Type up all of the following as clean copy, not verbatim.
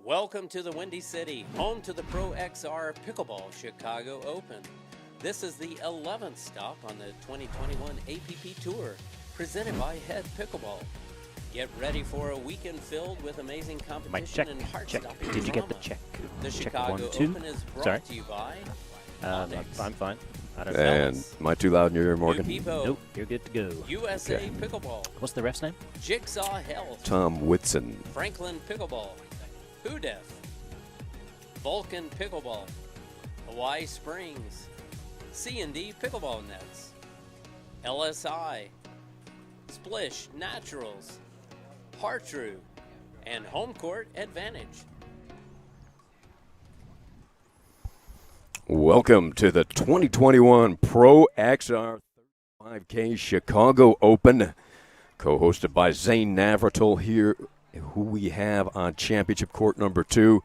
Welcome to the Windy City, home to the Pro XR Pickleball Chicago Open. This is the 11th stop on the 2021 APP Tour, presented by Head Pickleball. Get ready for a weekend filled with amazing competition and heart-stopping Did you get the check? The check Chicago 1, 2. Open is brought to you by I'm fine. I don't And am I too loud in your ear, Morgan? Nope, you're good to go. USA Okay. Pickleball, What's the ref's name? Jigsaw Health, Tom Whitson. Franklin Pickleball, Hoodef, Vulcan Pickleball, Hawaii Springs, C&D Pickleball Nets, LSI, Splish Naturals, Hartrue, and Home Court Advantage. Welcome to the 2021 Pro XR 5K Chicago Open, co-hosted by Zane Navratil here, who we have on championship court number 2.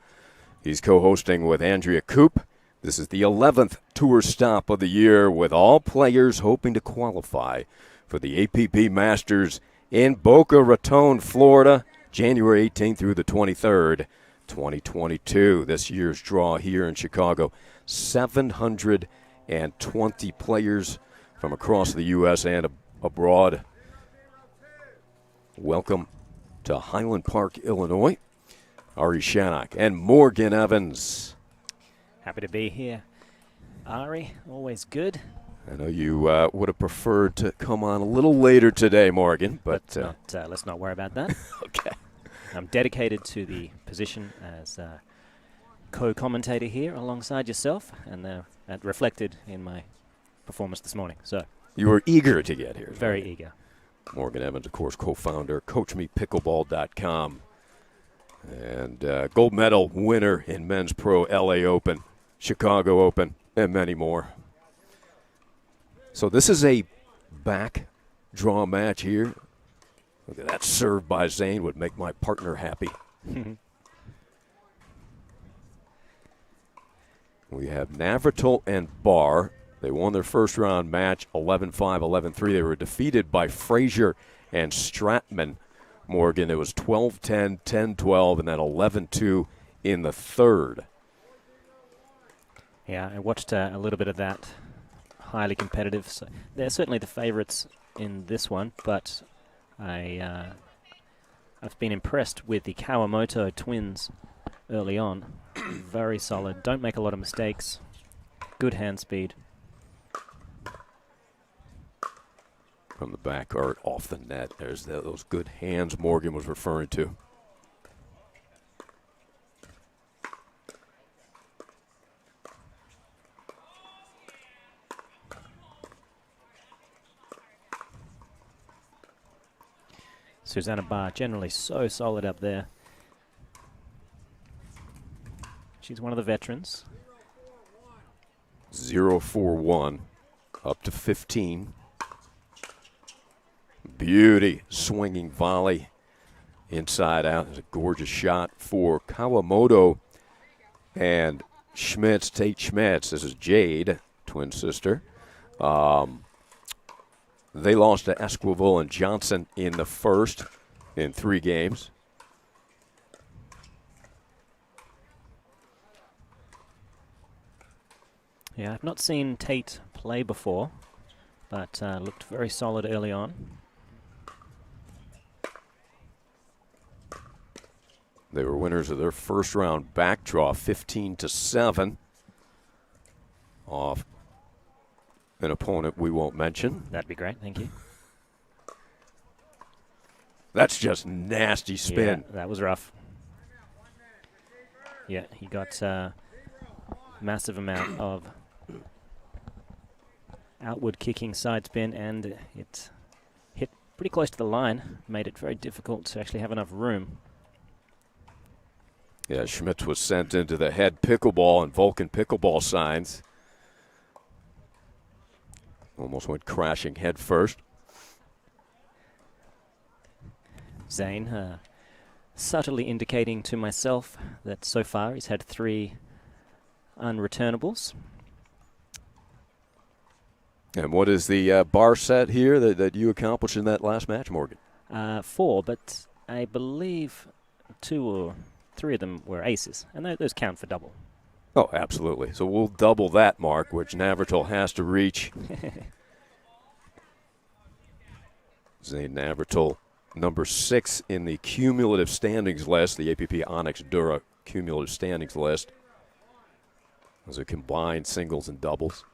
He's co-hosting with Andrea Koop. This is the 11th tour stop of the year, with all players hoping to qualify for the APP Masters in Boca Raton, Florida, January 18th through the 23rd, 2022. This year's draw here in Chicago, 720 players from across the U.S. and abroad. Welcome to Highland Park, Illinois. Ari Shannock and Morgan Evans. Happy to be here. Ari, always good. I know you would have preferred to come on a little later today, Morgan, but let's not worry about that. okay. I'm dedicated to the position as co-commentator here alongside yourself, and that reflected in my performance this morning. So You were eager to get here. very eager. Morgan Evans, of course, co-founder, CoachMePickleball.com, and gold medal winner in Men's Pro LA Open, Chicago Open, and many more. So this is a back draw match here. Look at that serve by Zane, would make my partner happy. We have Navratil and Barr. They won their first round match 11-5, 11-3. They were defeated by Frazier and Stratman. Morgan, it was 12-10, 10-12, and then 11-2 in the third. Yeah, I watched a little bit of that. Highly competitive. So they're certainly the favorites in this one, but I've been impressed with the Kawamoto twins early on. Very solid. Don't make a lot of mistakes. Good hand speed. From the back or off the net, there's those good hands Morgan was referring to. Susanna Barr, generally so solid up there. She's one of the veterans. 0-4-1, up to 15. Beauty, swinging volley, inside out. It's a gorgeous shot for Kawamoto and Schmitz, Tate Schmitz. This is Jade, twin sister. They lost to Esquivel and Johnson in the first in 3 games. Yeah, I've not seen Tate play before, but looked very solid early on. They were winners of their first round back draw, 15-7, off an opponent we won't mention. That'd be great, thank you. That's just nasty spin. Yeah, that was rough. Yeah, he got massive amount of outward kicking side spin, and it hit pretty close to the line, made it very difficult to actually have enough room. Yeah, Schmitz was sent into the Head Pickleball and Vulcan Pickleball signs. Almost went crashing head first. Zane subtly indicating to myself that so far he's had 3 unreturnables. And what is the bar set here that you accomplished in that last match, Morgan? 4, but I believe 2 or 3 of them were aces, and those count for double. Oh, absolutely. So we'll double that mark, which Navratil has to reach. Zane Navratil, number 6 in the cumulative standings list, the APP Onyx Dura cumulative standings list. Those are combined singles and doubles.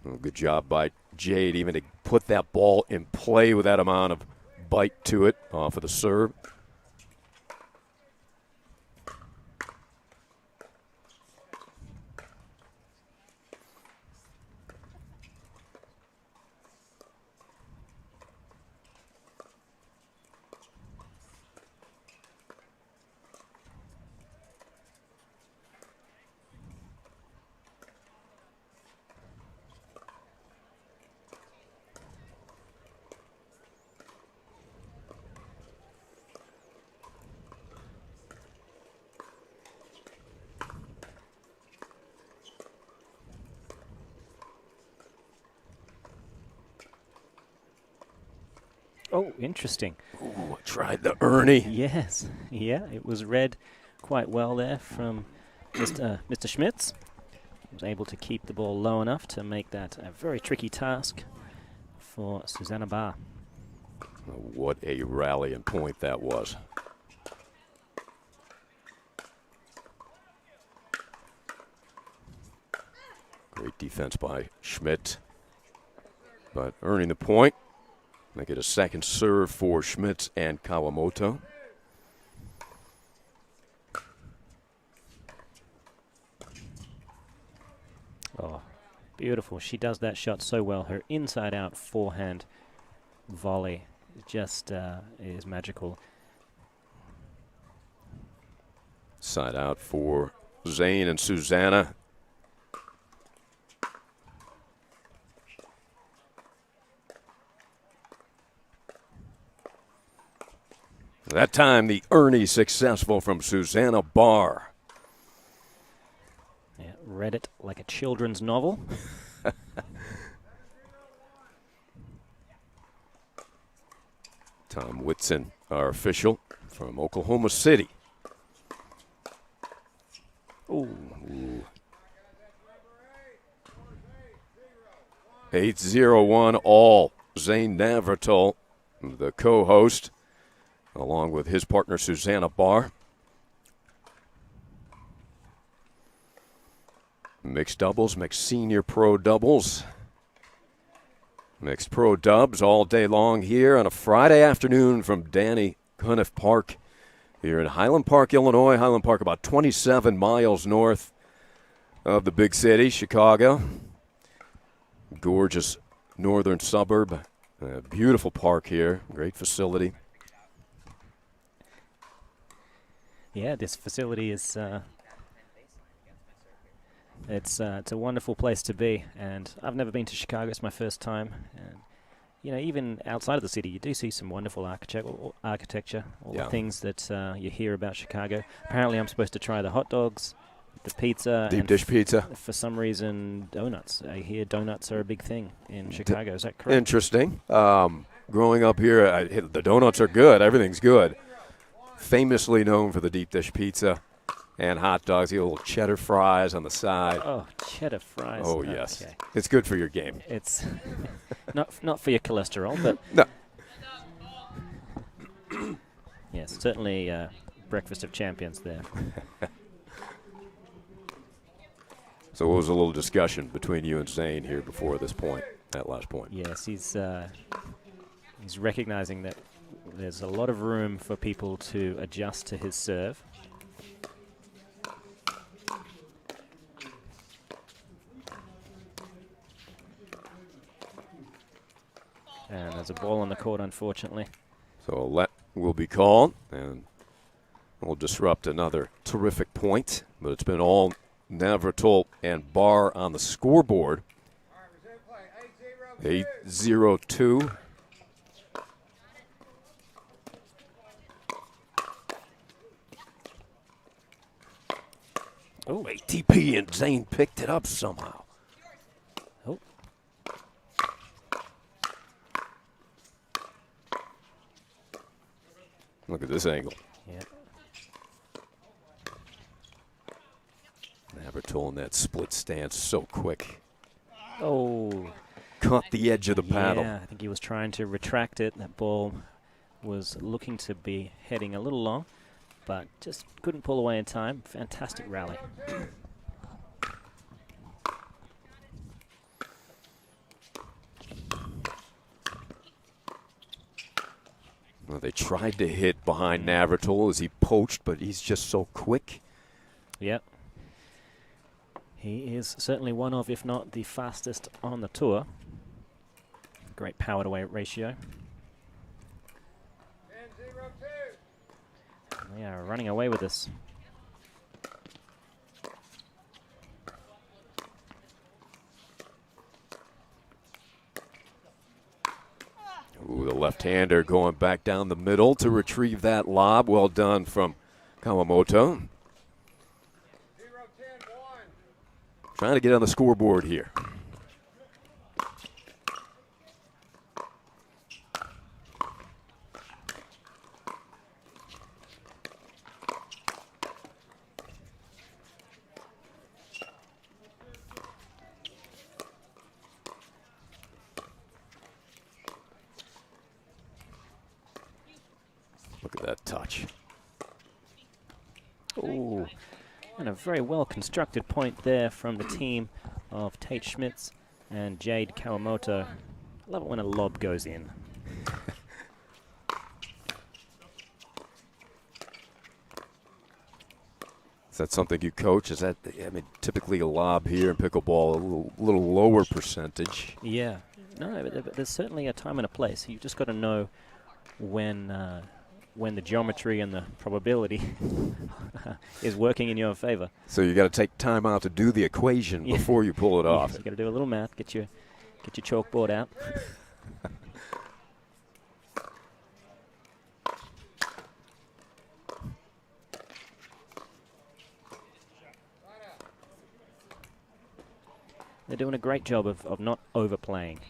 Well, good job by Jade even to put that ball in play with that amount of bite to it off of the serve. Oh, interesting. Ooh, tried the Ernie. Yes, yeah, it was read quite well there from Mr. Schmitz. He was able to keep the ball low enough to make that a very tricky task for Susanna Barr. What a rallying point that was. Great defense by Schmidt, but earning the point. Make it a second serve for Schmitz and Kawamoto. Oh, beautiful. She does that shot so well. Her inside-out forehand volley just is magical. Side out for Zane and Susanna. That time, the Ernie successful from Susanna Barr. Yeah, read it like a children's novel. Tom Whitson, our official from Oklahoma City. Ooh. 8-0-1 all. Zane Navratil, the co-host, along with his partner Susanna Barr. Mixed doubles, mixed senior pro doubles. Mixed pro dubs all day long here on a Friday afternoon from Danny Cuniff Park here in Highland Park, Illinois. Highland Park about 27 miles north of the big city, Chicago. Gorgeous northern suburb. Beautiful park here. Great facility. Yeah, this facility is it's a wonderful place to be, and I've never been to Chicago. It's my first time, and you know, even outside of the city, you do see some wonderful architecture, all the things that you hear about Chicago. Apparently, I'm supposed to try the hot dogs, the pizza, deep dish pizza. For some reason, donuts. I hear donuts are a big thing in Chicago. Is that correct? Interesting. Growing up here, the donuts are good. Everything's good. Famously known for the deep dish pizza and hot dogs. You little cheddar fries on the side. Oh, cheddar fries. Oh, yes. Okay. It's good for your game. It's not for your cholesterol, but no. Yes, certainly breakfast of champions there. So what was a little discussion between you and Zane here before this point, that last point? Yes, he's recognizing that there's a lot of room for people to adjust to his serve. And there's a ball on the court, unfortunately. So a let will be called, and will disrupt another terrific point. But it's been all Navratil and Barr on the scoreboard. 8-0-2. Oh, ATP and Zane picked it up somehow. Oh. Look at this angle. Yeah. Navratil in that split stance so quick. Oh. Caught the edge of the paddle. Yeah, I think he was trying to retract it. That ball was looking to be heading a little long, but just couldn't pull away in time. Fantastic rally. Well, they tried to hit behind Navratil as he poached, but he's just so quick. Yep. He is certainly one of, if not the fastest on the tour. Great power to weight ratio. They are running away with this. Ooh, the left-hander going back down the middle to retrieve that lob. Well done from Kawamoto. Trying to get on the scoreboard here. Look at that touch. Ooh, and a very well-constructed point there from the team of Tate Schmitz and Jade Kawamoto. I love it when a lob goes in. Is that something you coach? Is that, I mean, typically a lob here in pickleball, a little lower percentage. Yeah. No, but there's certainly a time and a place. You just got to know when the geometry and the probability is working in your favor. So you got to take time out to do the equation before you pull it off. You got to do a little math. Get your chalkboard out. They're doing a great job of not overplaying.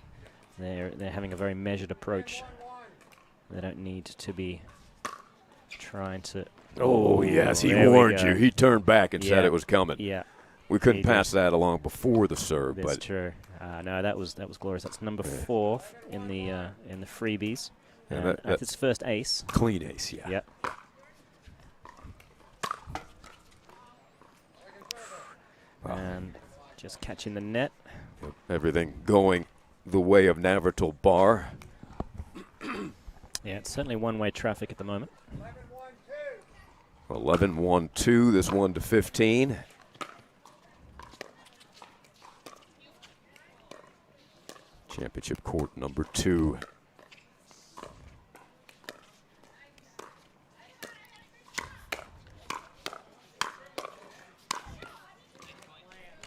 They're having a very measured approach. They don't need to be trying to. Oh, yes, he warned you. He turned back and said it was coming. Yeah, we couldn't pass that along before the serve. That's but true. No, that was glorious. That's number 4 in the freebies. And that's his first ace. Clean ace, yeah. Yep. Wow. And just catching the net. Everything going the way of Navratil Barr. Yeah, it's certainly one-way traffic at the moment. 11-1-2, this one to 15. Championship court number 2.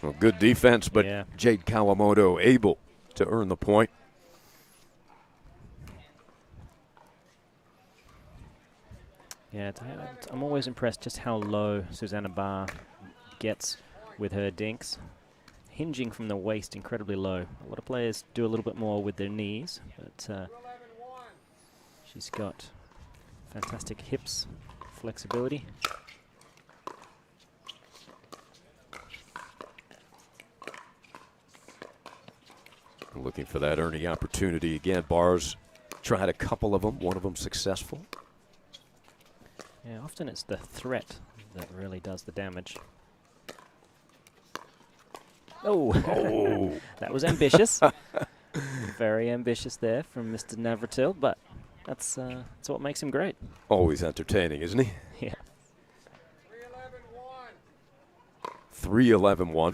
Well, good defense, but Jade Kawamoto able to earn the point. Yeah, I'm always impressed just how low Susanna Barr gets with her dinks. Hinging from the waist incredibly low. A lot of players do a little bit more with their knees, but she's got fantastic hips, flexibility. Looking for that earning opportunity again. Barr's tried a couple of them, one of them successful. Yeah, often it's the threat that really does the damage. Oh, that was ambitious. Very ambitious there from Mr. Navratil, but that's what makes him great. Always entertaining, isn't he? Yeah. 3-11-1.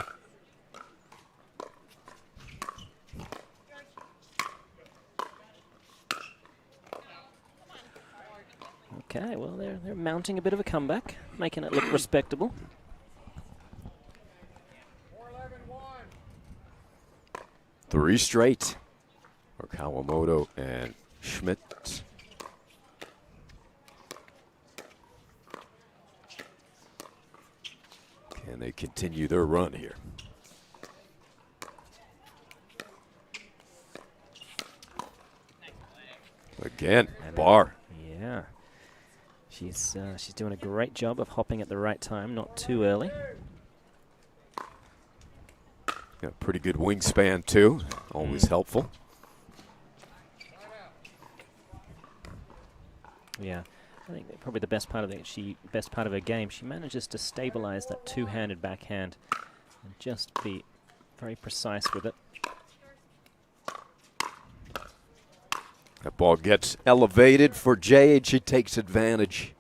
Okay, well, they're mounting a bit of a comeback, making it look respectable. 3 straight for Kawamoto and Schmidt. Can they continue their run here? Again, Barr. Yeah. She's doing a great job of hopping at the right time, not too early. Got a pretty good wingspan too, always helpful. Yeah, I think that probably the best part of her game. She manages to stabilize that two-handed backhand and just be very precise with it. That ball gets elevated for Jade. She takes advantage.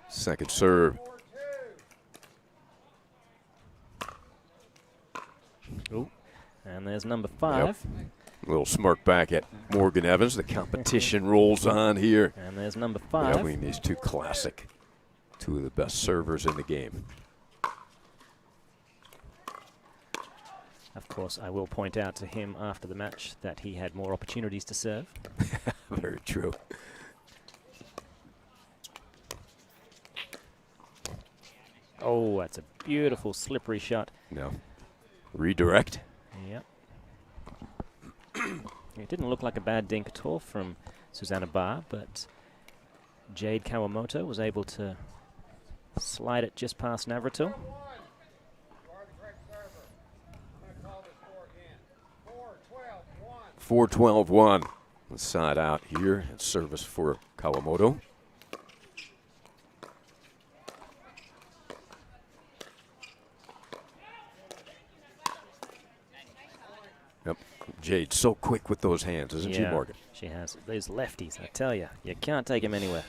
Second serve. Ooh, and there's number 5. Yep. A little smirk back at Morgan Evans. The competition rolls on here And there's number 5. between these two classic, two of the best servers in the game. Of course, I will point out to him after the match that he had more opportunities to serve. Very true. Oh, that's a beautiful slippery shot. No. Redirect. Yep. It didn't look like a bad dink at all from Susanna Barr, but Jade Kawamoto was able to slide it just past Navratil. 4-12-1. The side out here. It's service for Kawamoto. Yep. Jade so quick with those hands, isn't she, Morgan? She has. Those lefties, I tell you, you can't take them anywhere.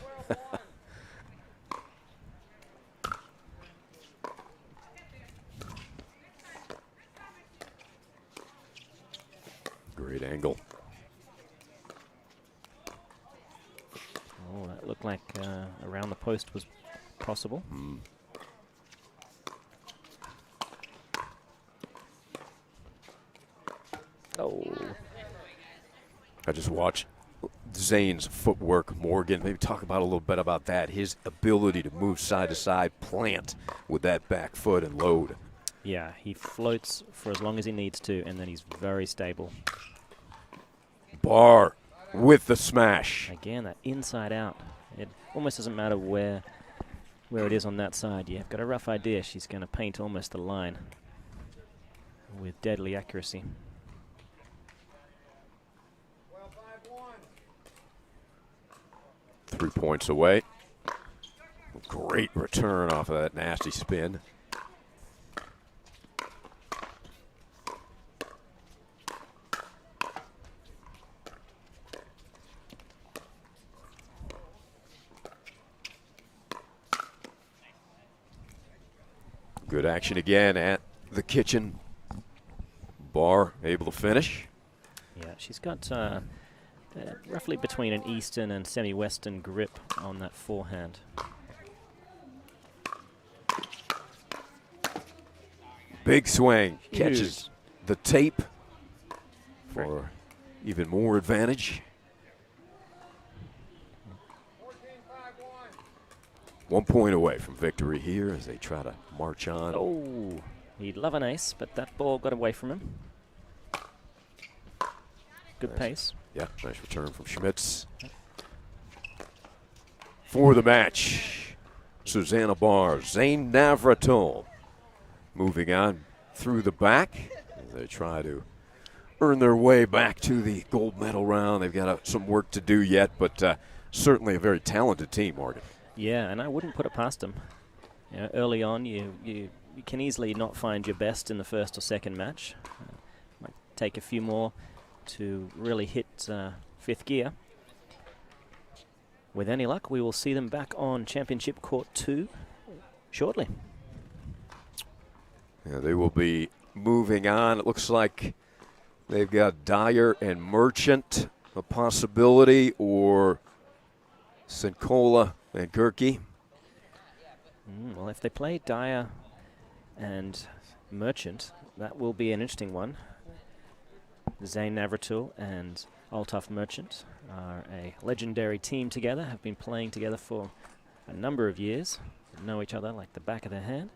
Great angle. Oh, that looked like around the post was possible. Oh. I just watched Zane's footwork, Morgan. Maybe talk about a little bit about that. His ability to move side to side, plant with that back foot and load. Yeah, he floats for as long as he needs to, and then he's very stable. Barr with the smash. Again, that inside out. It almost doesn't matter where it is on that side. You've got a rough idea. She's going to paint almost the line with deadly accuracy. 3 points away. Great return off of that nasty spin. Good action again at the kitchen. Barr able to finish. Yeah, she's got roughly between an Eastern and semi-Western grip on that forehand. Big swing. Huge. Catches the tape for even more advantage. 1 point away from victory here as they try to march on. Oh, he'd love an ace, but that ball got away from him. Good Nice. pace. Yeah, nice return from Schmitz. For the match, Susanna Barr, Zane Navratil moving on through the back. They try to earn their way back to the gold medal round. They've got some work to do yet, but certainly a very talented team, Morgan. Yeah, and I wouldn't put it past them. You know, early on, you can easily not find your best in the first or second match. Might take a few more to really hit fifth gear. With any luck, we will see them back on Championship Court 2 shortly. Yeah, they will be moving on. It looks like they've got Dyer and Merchant, a possibility, or Sincola and Gerke. Well, if they play Dyer and Merchant, that will be an interesting one. Zane Navratil and Altaf Merchant are a legendary team together, have been playing together for a number of years. know each other like the back of their hand.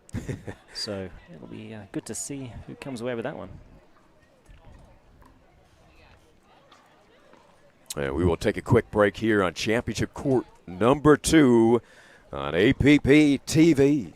So it'll be good to see who comes away with that one. We will take a quick break here on Championship Court number 2 on APP TV.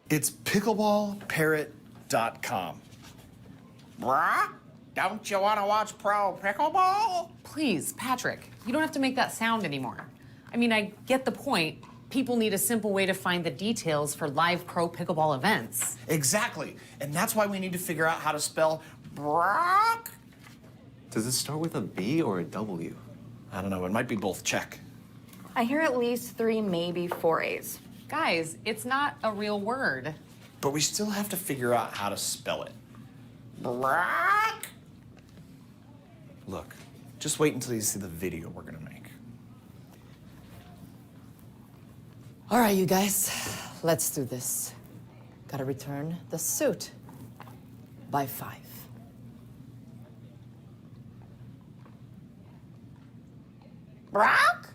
It's pickleballparrot.com. Bruh? Don't you want to watch pro pickleball? Please, Patrick, you don't have to make that sound anymore. I mean, I get the point. People need a simple way to find the details for live pro pickleball events. Exactly. And that's why we need to figure out how to spell Brock? Does it start with a B or a W? I don't know, it might be both. Check. I hear at least 3, maybe 4 A's. Guys, it's not a real word. But we still have to figure out how to spell it. Brock? Look, just wait until you see the video we're gonna make. All right, you guys, let's do this. Gotta return the suit by 5. Brock?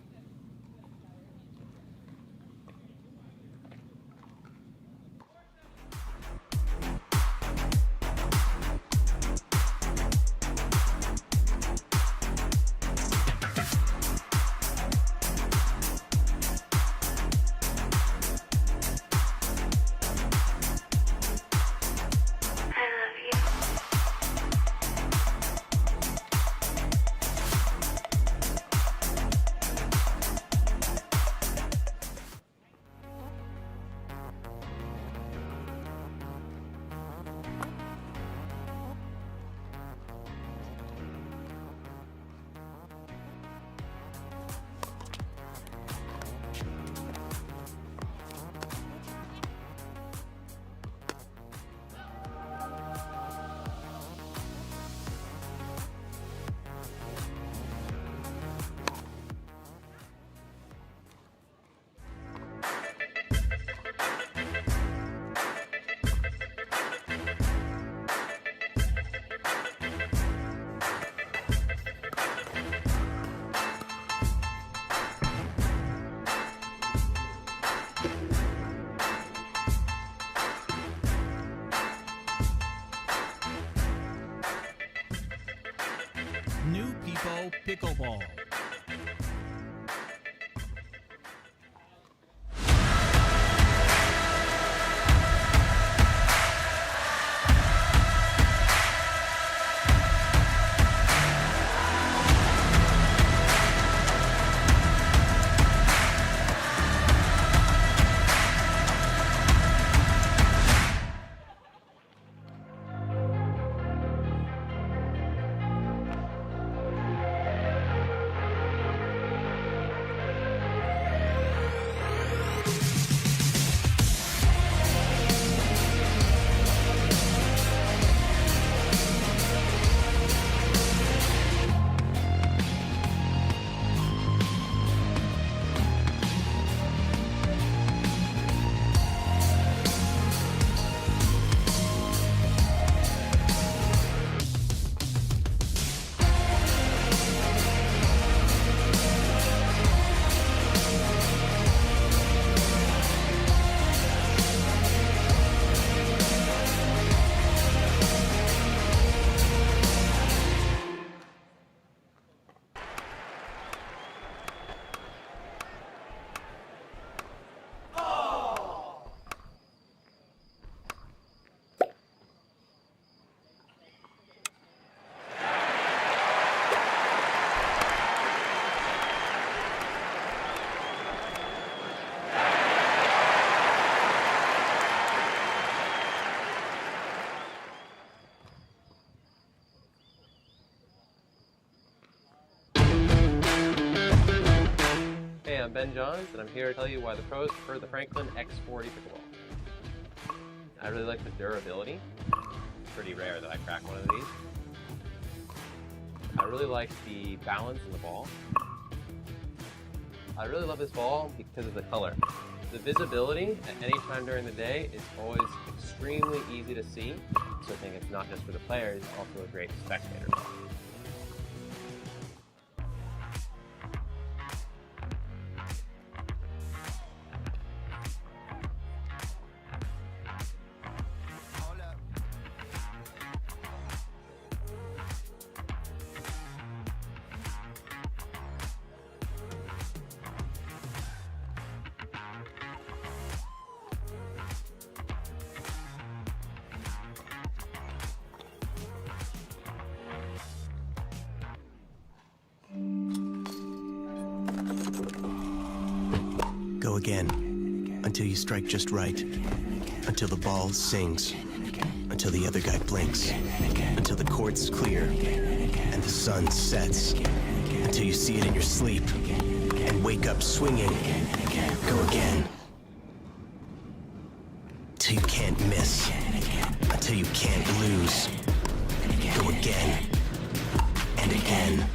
New People Pickleball. I'm Ben Johns, and I'm here to tell you why the pros prefer the Franklin X40 pickleball. I really like the durability. It's pretty rare that I crack one of these. I really like the balance in the ball. I really love this ball because of the color. The visibility at any time during the day is always extremely easy to see, so I think it's not just for the players, it's also a great spectator ball. Go again, until you strike just right, until the ball sings, until the other guy blinks, until the court's clear, and the sun sets, until you see it in your sleep, and wake up swinging. Go again. Till you can't miss, until you can't lose. Go again, and again.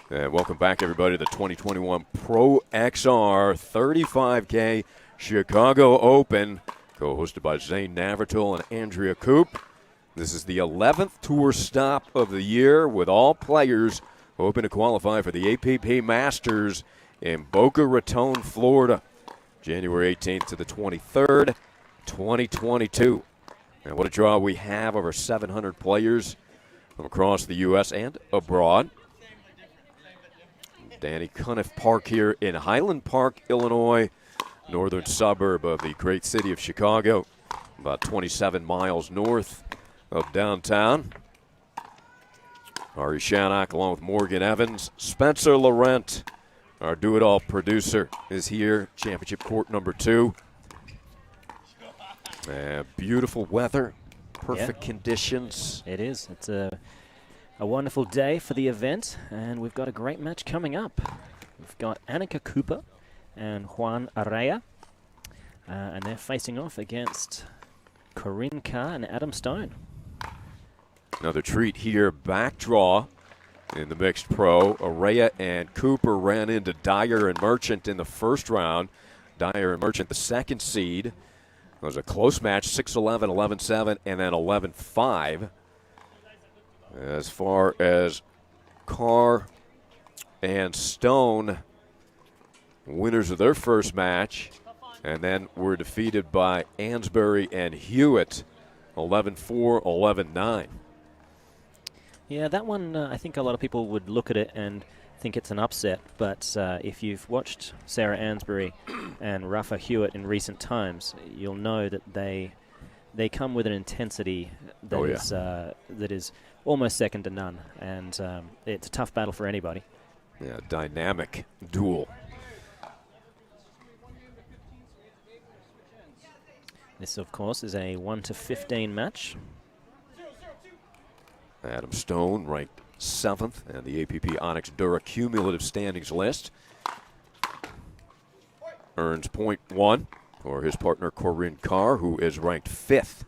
And welcome back, everybody, to the 2021 Pro XR 35K Chicago Open, co-hosted by Zane Navratil and Andrea Coop. This is the 11th tour stop of the year, with all players hoping to qualify for the APP Masters in Boca Raton, Florida, January 18th to the 23rd, 2022. And what a draw we have, over 700 players from across the U.S. and abroad. Danny Cuniff Park here in Highland Park, Illinois, northern suburb of the great city of Chicago, about 27 miles north of downtown. Ari Shannock along with Morgan Evans. Spencer Laurent, our do-it-all producer, is here. Championship court number 2. Beautiful weather, perfect conditions. It is. It's a wonderful day for the event, and we've got a great match coming up. We've got Annika Cooper and Juan Arraya, and they're facing off against Corinne Carr and Adam Stone. Another treat here, back draw in the mixed pro. Arraya and Cooper ran into Dyer and Merchant in the first round. Dyer and Merchant, the second seed. It was a close match, 6-11, 11-7, and then 11-5. As far as Carr and Stone, winners of their first match, and then were defeated by Ansbury and Hewitt, 11-4, 11-9. Yeah, that one, I think a lot of people would look at it and think it's an upset, but if you've watched Sarah Ansbury and Rafa Hewitt in recent times, you'll know that they come with an intensity that is almost second to none, and it's a tough battle for anybody. Yeah, dynamic duel. This, of course, is a 1-15 match. Adam Stone ranked 7th in the APP Onyx Dura cumulative standings list. Earns .1 for his partner Corinne Carr, who is ranked 5th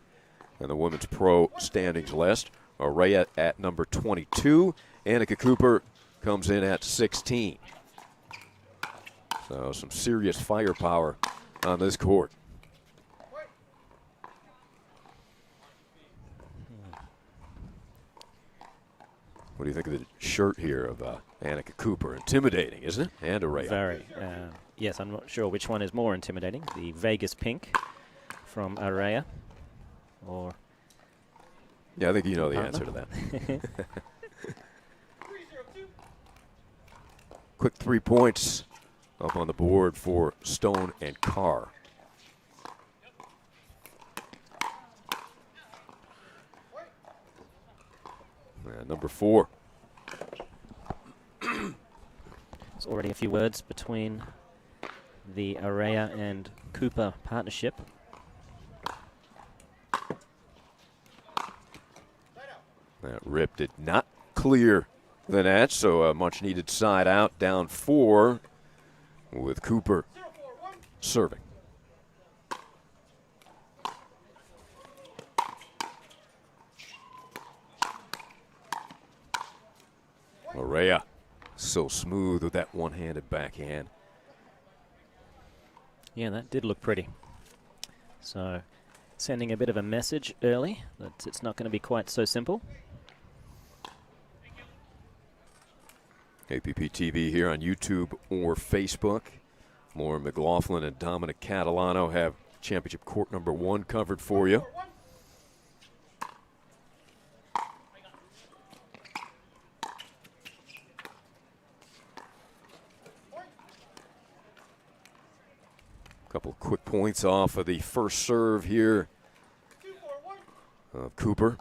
in the women's pro standings list. Arraya at number 22. Annika Cooper comes in at 16. So some serious firepower on this court. What do you think of the shirt here of Annika Cooper? Intimidating, isn't it? And Arraya. Very. Yes, I'm not sure which one is more intimidating, the Vegas pink from Arraya, or... Yeah, I think you know the answer to that. Quick 3 points up on the board for Stone and Carr. Number 4. There's already a few words between the Arraya and Cooper partnership. That rip did not clear the net, so a much needed side out, down 4 with Cooper serving. Arraya so smooth with that one-handed backhand. Yeah, that did look pretty. So sending a bit of a message early that it's not going to be quite so simple. APP TV here on YouTube or Facebook. Lauren McLaughlin and Dominic Catalano have championship court number 1 covered for you. Couple of quick points off of the first serve here of Cooper.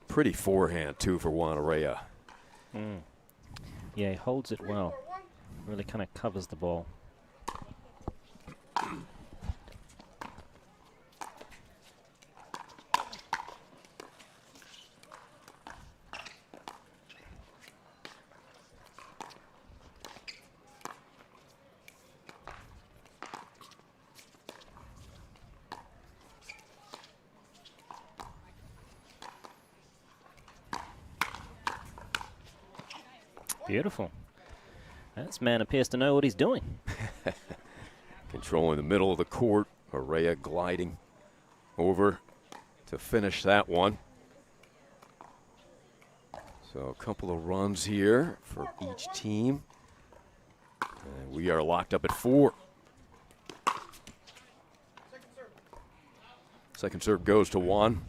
Pretty forehand, too, for Juan Arraya. Yeah, he holds it well. Really kind of covers the ball. Beautiful. This man appears to know what he's doing. Controlling the middle of the court. Arraya gliding over to finish that one. So a couple of runs here for each team. And we are locked up at 4. Second serve goes to Juan.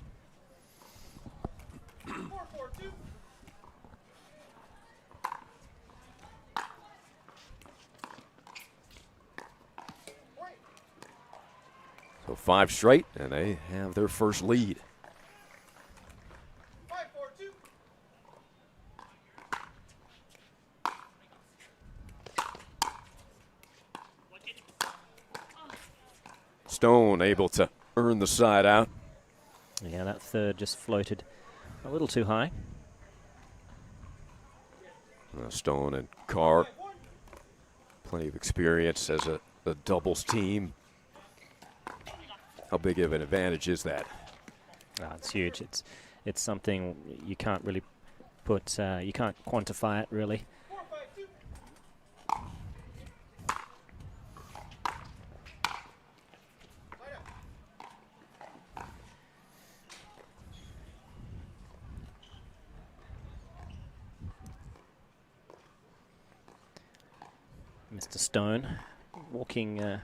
So 5 straight, and they have their first lead. Stone able to earn the side out. Yeah, that third just floated a little too high. Stone and Carr, plenty of experience as a doubles team. How big of an advantage is that? It's huge. It's something you can't really put. You can't quantify it really. Mr. Stone walking,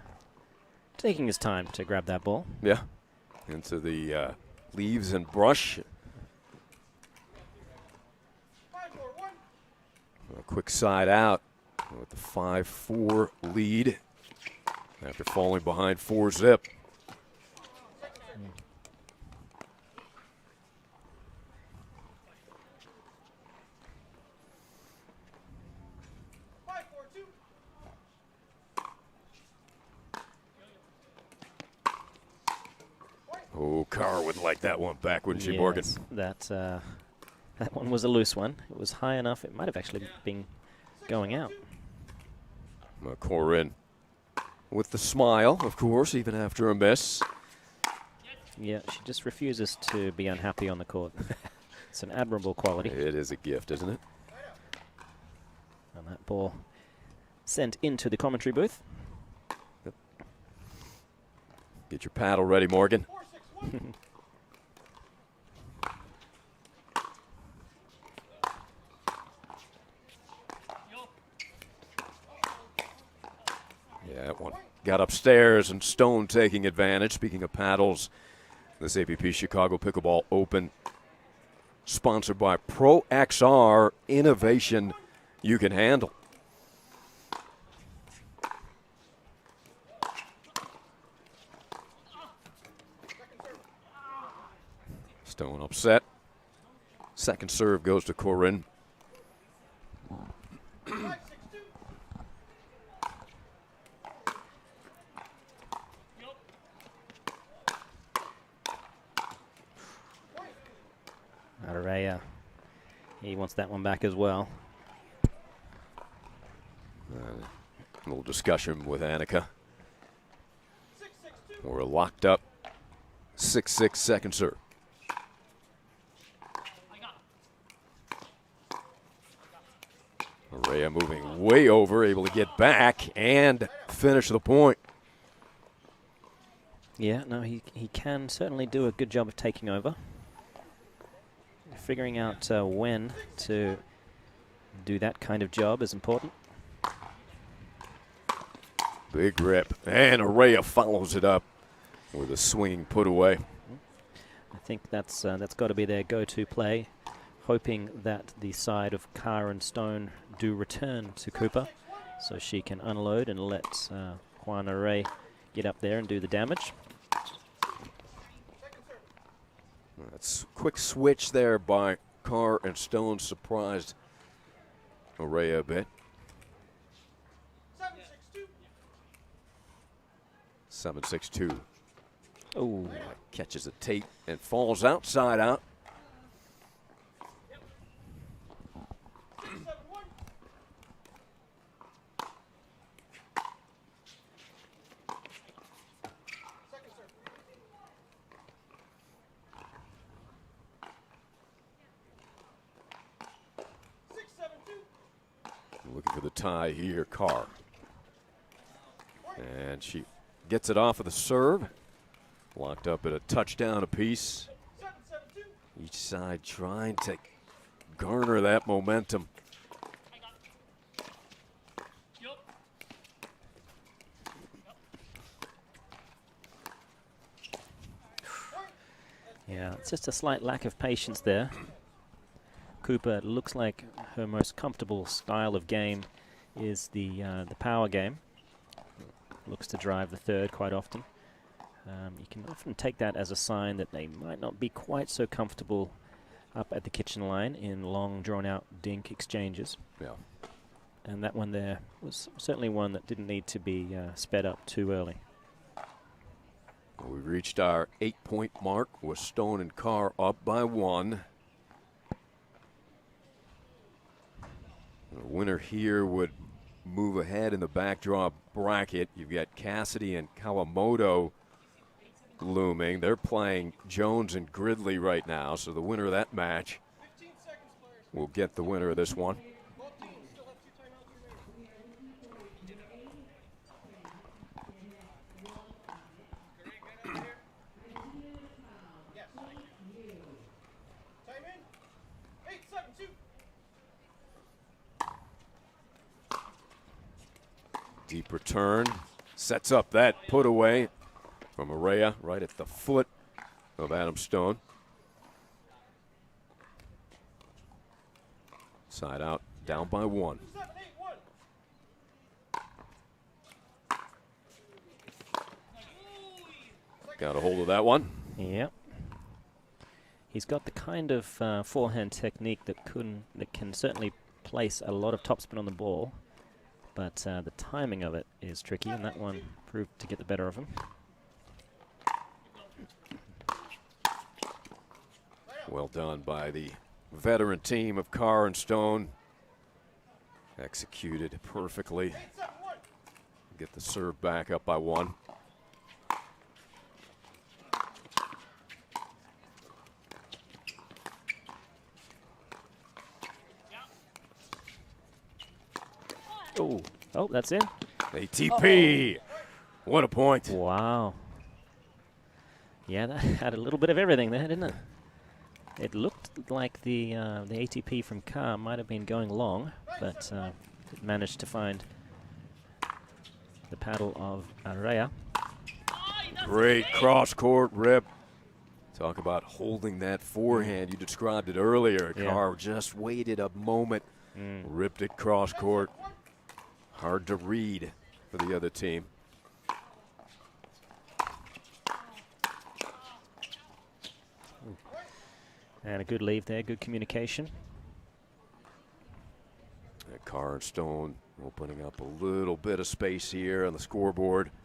taking his time to grab that ball. Yeah, into the leaves and brush. A quick side out with the 5-4 lead after falling behind 4-zip. Oh, Carr would like that one back, wouldn't she, Morgan? That one was a loose one. It was high enough. It might have actually been going out. Corinne with the smile, of course, even after a miss. Yeah, she just refuses to be unhappy on the court. It's an admirable quality. It is a gift, isn't it? And that ball sent into the commentary booth. Yep. Get your paddle ready, Morgan. Yeah, that one got upstairs, and Stone taking advantage. Speaking of paddles, this APP Chicago Pickleball Open, sponsored by Pro XR, innovation you can handle. Stone upset. Second serve goes to Corinne. Arraya, he wants that one back as well. A little discussion with Annika. We're locked up. 6-6 second serve. Arraya moving way over, able to get back and finish the point. Yeah, no, he can certainly do a good job of taking over. Figuring out when to do that kind of job is important. Big rip, and Arraya follows it up with a swinging put away. I think that's got to be their go-to play, hoping that the side of Carr and Stone do return to Cooper, so she can unload and let Juan Arraya get up there and do the damage. That's a quick switch there by Carr, and Stone surprised Arraya a bit. 7-6-2. Oh, catches the tape and falls outside out. Looking for the tie here, Carr. And she gets it off of the serve. Locked up at a touchdown apiece. Each side trying to garner that momentum. Yeah, it's just a slight lack of patience there. Cooper looks like her most comfortable style of game is the power game. Looks to drive the third quite often. You can often take that as a sign that they might not be quite so comfortable up at the kitchen line in long, drawn-out dink exchanges. Yeah. And that one there was certainly one that didn't need to be sped up too early. We reached our 8-point mark with Stone and Carr up by 1. The winner here would move ahead in the backdraw bracket. You've got Cassidy and Kawamoto looming. They're playing Jones and Gridley right now, so the winner of that match will get the winner of this one. Deep return, sets up that put away from Arraya right at the foot of Adam Stone. Side out, down by 1. Got a hold of that one. Yep. He's got the kind of forehand technique that can certainly place a lot of topspin on the ball. But the timing of it is tricky, and that one proved to get the better of him. Well done by the veteran team of Carr and Stone. Executed perfectly. Get the serve back up by 1. Oh, that's in. ATP. What a point. Wow. Yeah, that had a little bit of everything there, didn't it? It looked like the ATP from Carr might have been going long, but it managed to find the paddle of Arraya. Great cross-court rip. Talk about holding that forehand. You described it earlier. Yeah. Carr just waited a moment, ripped it cross-court. Hard to read for the other team. And a good leave there, good communication. Carr and Stone opening up a little bit of space here on the scoreboard. –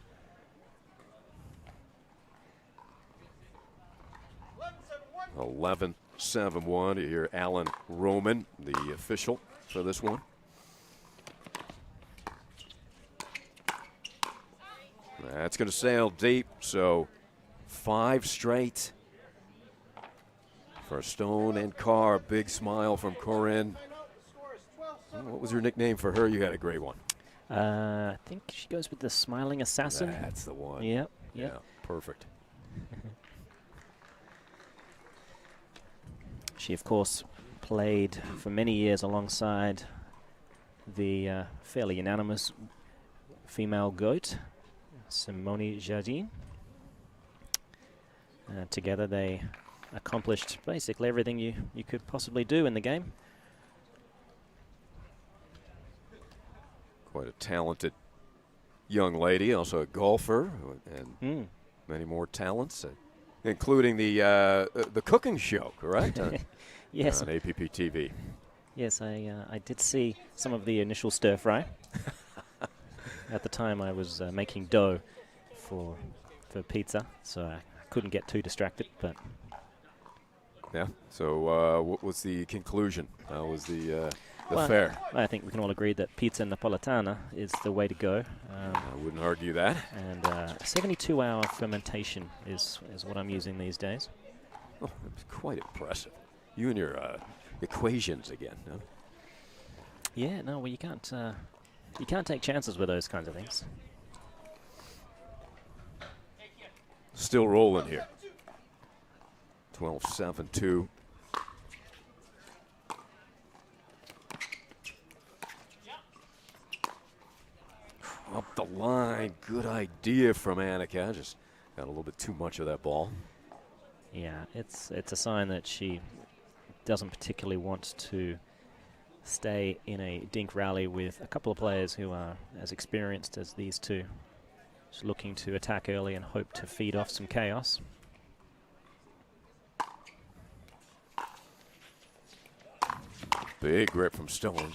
11-7-1. You hear Alan Roman, the official for this one. That's going to sail deep, so 5 straight for Stone and Carr. Big smile from Corinne. What was your nickname for her? You had a great one. I think she goes with the Smiling Assassin. That's the one. Yep. Yeah, perfect. She, of course, played for many years alongside the fairly unanimous female GOAT, Simone Jardine. Together they accomplished basically everything you could possibly do in the game. Quite a talented young lady, also a golfer, and many more talents, including the cooking show, correct? Yes. On APP TV. Yes, I did see some of the initial stir fry. At the time, I was making dough for pizza, so I couldn't get too distracted. But yeah. So, what was the conclusion? How was the fare? I think we can all agree that pizza napoletana is the way to go. I wouldn't argue that. And 72-hour fermentation is what I'm using these days. Oh, that's quite impressive. You and your equations again. Huh? Yeah, no, well, you can't take chances with those kinds of things. Still rolling here. 12-7-2. Up the line. Good idea from Annika. Just got a little bit too much of that ball. Yeah, it's a sign that she doesn't particularly want to stay in a dink rally with a couple of players who are as experienced as these two. She's looking to attack early and hope to feed off some chaos. Big grip from Stone.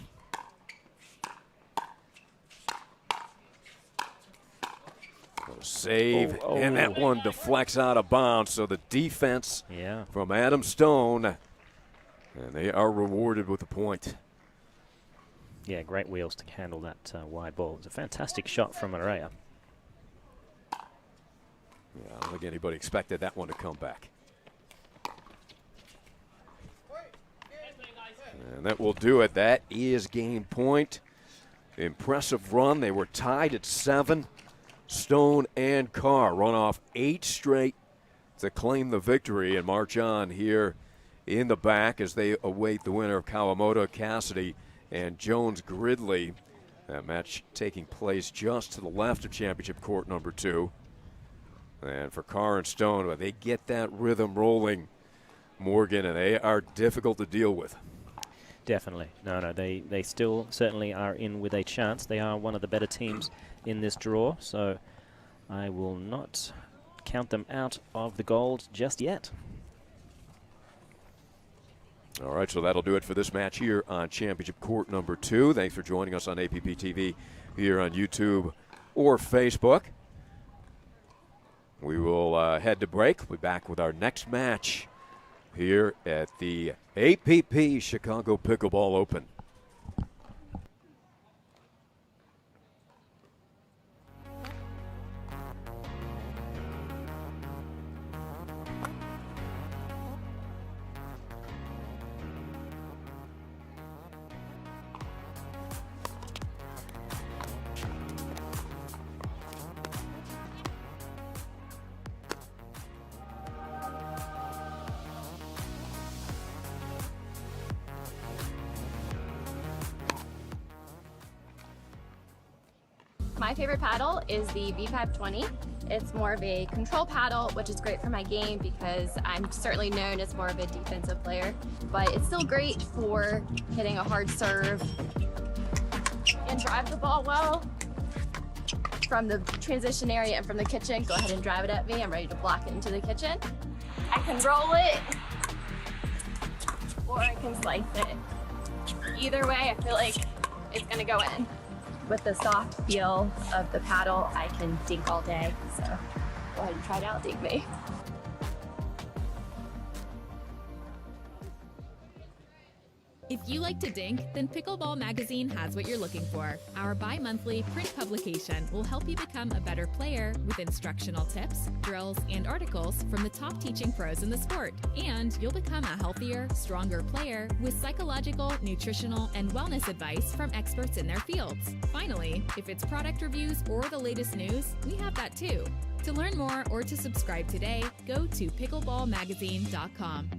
Save, and that one deflects out of bounds. So the defense from Adam Stone, and they are rewarded with a point. Yeah, great wheels to handle that wide ball. It was a fantastic shot from Arraya. Yeah, I don't think anybody expected that one to come back. And that will do it. That is game point. Impressive run. They were tied at 7. Stone and Carr run off 8 straight to claim the victory and march on here in the back as they await the winner of Kawamoto, Cassidy, and Jones Gridley. That match taking place just to the left of championship court number 2. And for Carr and Stone, they get that rhythm rolling, Morgan, and they are difficult to deal with. Definitely. No, they still certainly are in with a chance. They are one of the better teams in this draw, so I will not count them out of the gold just yet. All right, so that'll do it for this match here on championship court number 2. Thanks for joining us on APP TV here on YouTube or Facebook. We will head to break. We'll be back with our next match here at the APP Chicago Pickleball Open. My favorite paddle is the VPAP 20. It's more of a control paddle, which is great for my game because I'm certainly known as more of a defensive player, but it's still great for hitting a hard serve and drive the ball well from the transition area and from the kitchen. Go ahead and drive it at me. I'm ready to block it into the kitchen. I can roll it or I can slice it. Either way, I feel like it's gonna go in. With the soft feel of the paddle, I can dink all day. So go ahead and try to out-dink me. If you like to dink, then Pickleball Magazine has what you're looking for. Our bi-monthly print publication will help you become a better player with instructional tips, drills, and articles from the top teaching pros in the sport. And you'll become a healthier, stronger player with psychological, nutritional, and wellness advice from experts in their fields. Finally, if it's product reviews or the latest news, we have that too. To learn more or to subscribe today, go to pickleballmagazine.com.